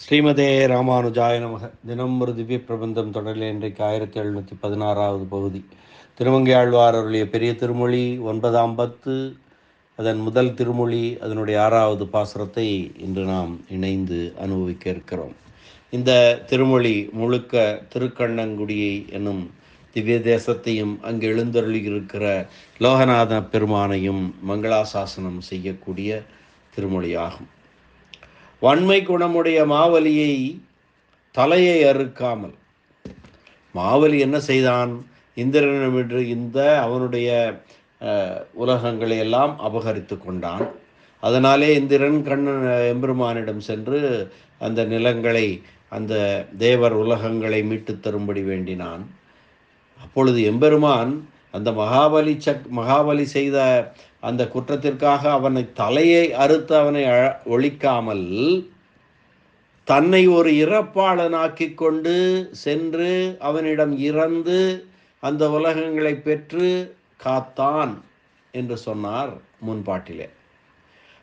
ஸ்ரீமதே ராமானுஜாய நமக. தினம் ஒரு திவ்ய பிரபந்தம் தொடரில் இன்றைக்கு 1716வது பகுதி. திருமங்கையாழ்வார் அருளிய பெரிய திருமொழி 9ஆம் பத்து, அதன் முதல் திருமொழி, அதனுடைய 6வது பாசுரத்தை இன்று நாம் இணைந்து அனுபவிக்க இருக்கிறோம். இந்த திருமொழி முழுக்க திருக்கண்ணங்குடியை என்னும் திவ்ய தேசத்தையும் அங்கு எழுந்தருளியிருக்கிற லோகநாத பெருமானையும் மங்களாசாசனம் செய்யக்கூடிய திருமொழியாகும். வன்மை குணமுடைய மாவலியை தலையை அறுக்காமல், மாவலி என்ன செய்தான்? இந்திரனிடமின்று இந்த அவனுடைய உலகங்களை எல்லாம் அபகரித்து கொண்டான். அதனாலே இந்திரன் கண்ணன் எம்பெருமானிடம் சென்று அந்த நிலங்களை, அந்த தேவர் உலகங்களை மீட்டு தரும்படி வேண்டினான். அப்பொழுது எம்பெருமான் அந்த மகாபலி செய்த அந்த குற்றத்திற்காக அவனை தலையை அறுத்து அவனை ஒழிக்காமல் தன்னை ஒரு இறப்பாளனாக்கி கொண்டு சென்று அவனிடம் இறந்து அந்த உலகங்களை பெற்று காத்தான் என்று சொன்னார் முன்பாட்டிலே.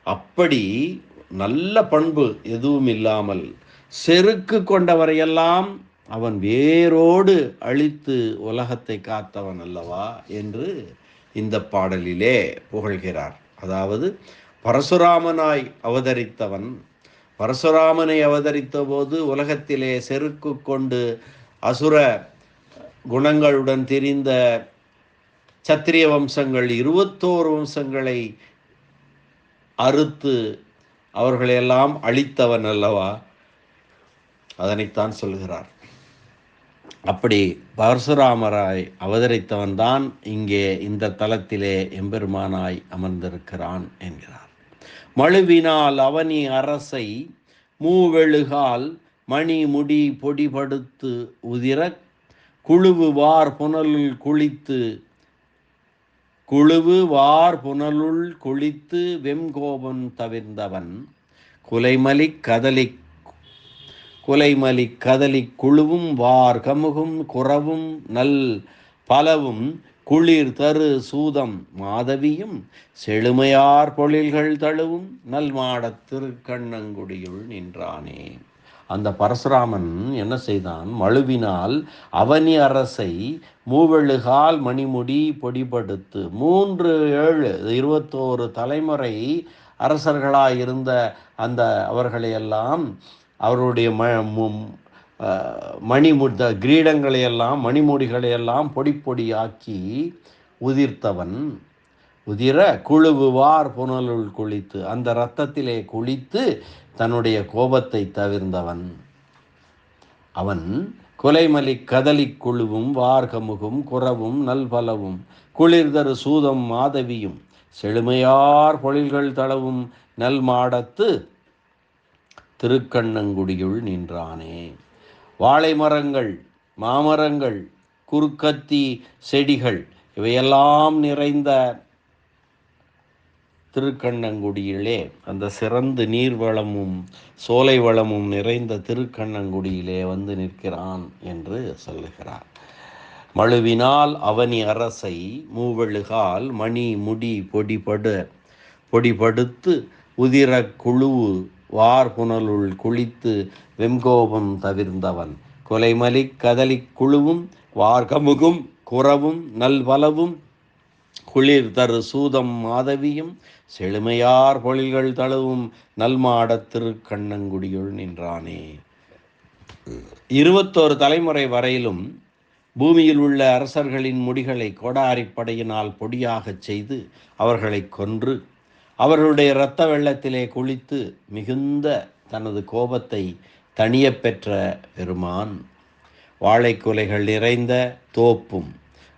அப்படி நல்ல பண்பு எதுவும் இல்லாமல் செருக்கு கொண்டவரையெல்லாம் அவன் வேரோடு அழித்து உலகத்தை காத்தவன் அல்லவா என்று இந்த பாடலிலே புகழ்கிறார். அதாவது பரசுராமனாய் அவதரித்தவன், பரசுராமனை அவதரித்த போது உலகத்திலே செருக்கு கொண்டு அசுர குணங்களுடன் திரிந்த சத்திரிய வம்சங்கள் 21 வம்சங்களை அறுத்து அவர்களையெல்லாம் அழித்தவன் அல்லவா, அதனைத்தான் சொல்கிறார். அப்படி பரசுராமராய் அவதரித்தவன் தான் இங்கே இந்த தலத்திலே எம்பெருமானாய் அமர்ந்திருக்கிறான் என்கிறார். மழுவினால் அவனி அரசை மூவெழுகால் மணி முடி பொடிபடுத்து உதிர குழுவு வார் புனலுள் குளித்து வெம்கோபன் தவிர்ந்தவன் குலைமலி கதலி குழுவும் வார் கமுகும் குறவும் நல் பலவும் குளிர் தரு சூதம் மாதவியும் செழுமையார் பொழில்கள் தழுவும் நல்மாடத் திருக்கண்ணங்குடியுள் நின்றானே. அந்த பரசுராமன் என்ன செய்தான்? மழுவினால் அவனி அரசை மூவெழுகால் மணிமுடி பொடிபடுத்து, 21 தலைமுறை அரசர்களாயிருந்த அந்த அவர்களையெல்லாம் அவருடைய கிரீடங்களையெல்லாம் மணிமுடிகளையெல்லாம் பொடியாக்கி உதிர்த்தவன். உதிர குழுவுவார் புனலுள் குளித்து, அந்த இரத்தத்திலே குளித்து தன்னுடைய கோபத்தை தவிர்ந்தவன். அவன் குலைமலி கதலி குழுவும் வார்கமுகும் குறவும் நல்பலவும் குளிர்தரு சூதம் மாதவியும் செழுமையார் பொழில்கள் தளவும் நல் மாடத்து திருக்கண்ணங்குடியுள் நின்றானே. வாழை மரங்கள், மாமரங்கள், குறுக்கத்தி செடிகள் இவையெல்லாம் நிறைந்த திருக்கண்ணங்குடியிலே, அந்த சிறந்த நீர் வளமும் சோலை வளமும் நிறைந்த திருக்கண்ணங்குடியிலே வந்து நிற்கிறான் என்று சொல்லுகிறார். மழுவினால் அவனி அரசை மூவெழுகால் மணி முடி பொடிபடுத்து உதிர குழுவு வார் புனலுள் குளித்து வெம்கோபம் தவிர்ந்தவன். கொலைமலி கதலி குழுவும் வார்கமுகும் குறவும் நல்வலவும் குளிர் தரு சூதம் மாதவியும் செழுமையார் பொழில்கள் தழுவும் நல்மாடத் திருக்கண்ணங்குடியுள் நின்றானே. 21 தலைமுறை வரையிலும் பூமியில் உள்ள அரசர்களின் முடிகளை கோடாரிப்படையினால் பொடியாகச் செய்து அவர்களை கொன்று அவர்களுடைய இரத்த வெள்ளத்திலே குளித்து மிகுந்த தனது கோபத்தை தணிய பெற்ற பெருமான், வாழைக்குலைகள் நிறைந்த தோப்பும்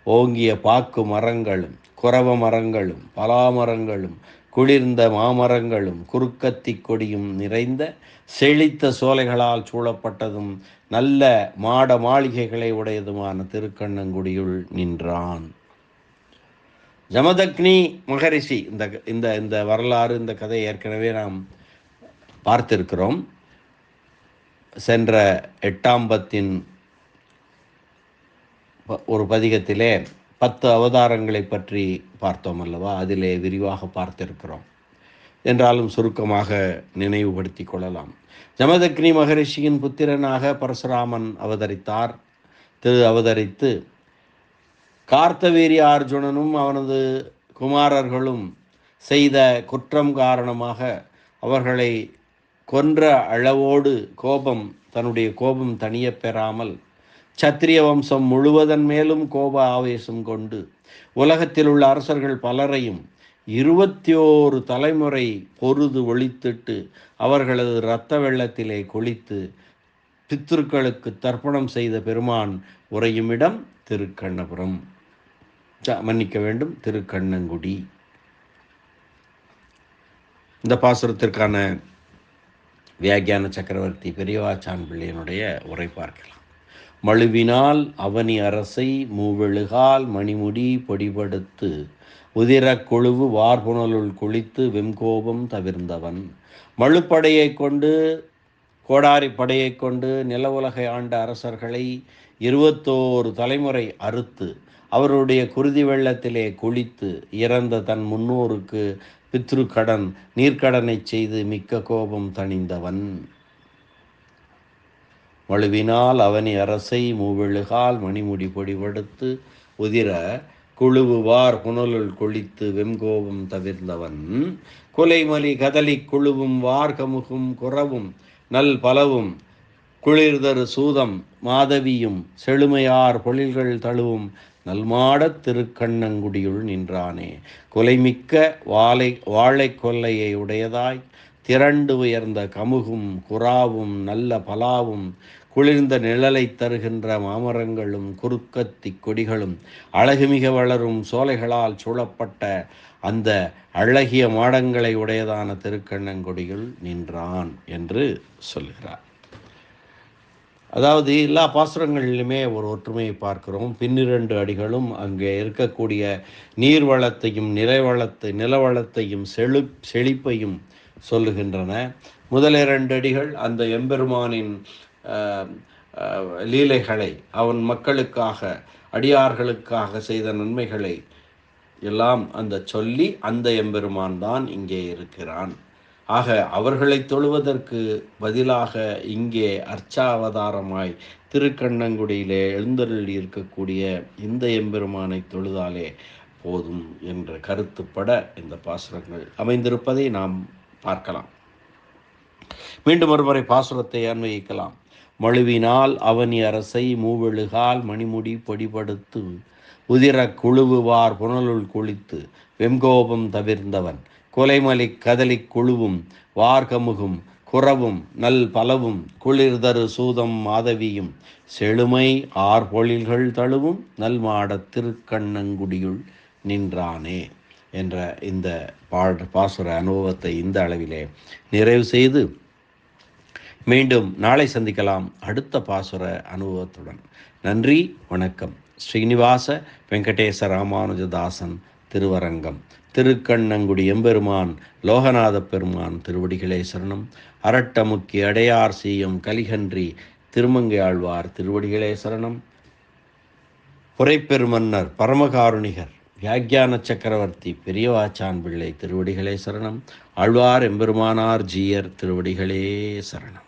ஓங்கிய பாக்கு மரங்களும் குறவ மரங்களும் பலாமரங்களும் குளிர்ந்த மாமரங்களும் குறுக்கத்தி கொடியும் நிறைந்த செழித்த சோலைகளால் சூழப்பட்டதும் நல்ல மாட மாளிகைகளை உடையதுமான திருக்கண்ணங்குடியுள் நின்றான். ஜமதக்னி மகரிஷி, இந்த வரலாறு, இந்த கதை ஏற்கனவே நாம் பார்த்திருக்கிறோம். சென்ற 8ஆம் பத்தின் ஒரு பதிகத்திலே 10 அவதாரங்களை பற்றி பார்த்தோம் அல்லவா, அதிலே விரிவாக பார்த்திருக்கிறோம். என்றாலும் சுருக்கமாக நினைவுபடுத்தி கொள்ளலாம். ஜமதக்னி மகரிஷியின் புத்திரனாக பரசுராமன் அவதரித்து கார்த்தவீரிய அர்ஜுனனும் அவனது குமாரர்களும் செய்த குற்றம் காரணமாக அவர்களை கொன்ற அளவோடு தன்னுடைய கோபம் தணிய பெறாமல் சத்திரிய வம்சம் முழுவதன் மேலும் கோப ஆவேசம் கொண்டு உலகத்தில் உள்ள அரசர்கள் பலரையும் 21 தலைமுறை பொருது ஒழித்திட்டு அவர்களது இரத்த வெள்ளத்திலே குளித்து பித்ருக்களுக்கு தர்ப்பணம் செய்த பெருமான் உறையும் இடம் திருக்கண்ணபுரம், திருக்கண்ணங்குடி. இந்த பாசுரத்திற்கான வியாக்கியான சக்கரவர்த்தி பெரியவாச்சான் பிள்ளையனுடைய உரை பார்க்கலாம். மழுவினால் அவனி அரசை மூவெழுகால் மணிமுடி பொடிபடுத்து உதிர கொழுவு வார்புணலுள் குளித்து வெம்கோபம் தவிர்ந்தவன். மழுப்படையை கொண்டு கோடாரி படையை கொண்டு நில உலகை ஆண்ட அரசர்களை 21 தலைமுறை அறுத்து அவருடைய குருதி வெள்ளத்திலே குளித்து இறந்த தன் முன்னோருக்கு பித்ருக்கடன் நீர்க்கடனை செய்து மிக்க கோபம் தணிந்தவன். மழுவினால் அவனி அரசை மூவெழுகால் மணிமுடி பொடிபடுத்து உதிர குழுவுவார் புனலுள் குளித்து வெம்கோபம் தவிர்ந்தவன். குலைமலி கதலி குழுவும் வார்கமுகும் குறவும் நல் பலவும் குளிர்தரு சூதம் மாதவியும் செழுமையார் பொழில்கள் தழுவும் நல்மாடத் திருக்கண்ணங்குடியுள் நின்றானே. கொலைமிக்க வாழை கொல்லையை உடையதாய் திரண்டு உயர்ந்த கமுகும் குறாவும் நல்ல பலாவும் குளிர்ந்த நிழலை தருகின்ற மாமரங்களும் குறுக்கத்தி கொடிகளும் அழகுமிக வளரும் சோலைகளால் சூழப்பட்ட அந்த அழகிய மாடங்களை உடையதான திருக்கண்ணங்குடியுள் நின்றான் என்று சொல்கிறார். அதாவது எல்லா பாசுரங்களிலுமே ஒரு ஒற்றுமையை பார்க்கிறோம். பின்னிரண்டு அடிகளும் அங்கே இருக்கக்கூடிய நீர்வளத்தையும் நிலவளத்தையும் செழிப்பையும் சொல்லுகின்றன. முதல் 2 அடிகள் அந்த எம்பெருமானின் லீலைகளை, அவன் மக்களுக்காக அடியார்களுக்காக செய்த நன்மைகளை எல்லாம் சொல்லி அந்த எம்பெருமான் தான் இங்கே இருக்கிறான். ஆக அவர்களை தொழுவதற்கு பதிலாக இங்கே அர்ச்சாவதாரமாய் திருக்கண்ணங்குடியிலே எழுந்தருளி இருக்கக்கூடிய இந்த எம்பெருமானை தொழுதாலே போதும் என்ற கருத்துப்பட இந்த பாசுரங்கள் அமைந்திருப்பதை நாம் பார்க்கலாம். மீண்டும் ஒருமுறை பாசுரத்தை அன்வயிக்கலாம். மழுவினால் அவனி அரசை மூவெழுகால் மணிமுடி பொடிபடுத்து உதிர குழுவுவார் புனலுள் குளித்து வெம்கோபம் தவிர்ந்தவன். கொலைமலி கதலி குழுவும் வார்கமுகும் குறவும் நல் பலவும் குளிர்தரு சூதம் மாதவியும் செழுமை ஆர்பொழில்கள் தழுவும் நல்மாடத் திருக்கண்ணங்குடியுள் நின்றானே என்ற இந்த பாசுர அனுபவத்தை இந்த அளவிலே நிறைவு செய்து மீண்டும் நாளை சந்திக்கலாம் அடுத்த பாசுர அனுபவத்துடன். நன்றி, வணக்கம். ஸ்ரீனிவாச வெங்கடேச ராமானுஜதாசன் திருவரங்கம். திருக்கண்ணங்குடி எம்பெருமான் லோகநாத பெருமான் திருவடிகளே சரணம். அரட்டமுக்கி அடையார் சீயம் கலிகன்றி திருமங்கை ஆழ்வார் திருவடிகளே சரணம். புரைப்பெருமன்னர் பரமகாருணிகர் வியாக்கியான சக்கரவர்த்தி பெரியவாச்சான் பிள்ளை திருவடிகளே சரணம். ஆழ்வார் எம்பெருமானார் ஜீயர் திருவடிகளே சரணம்.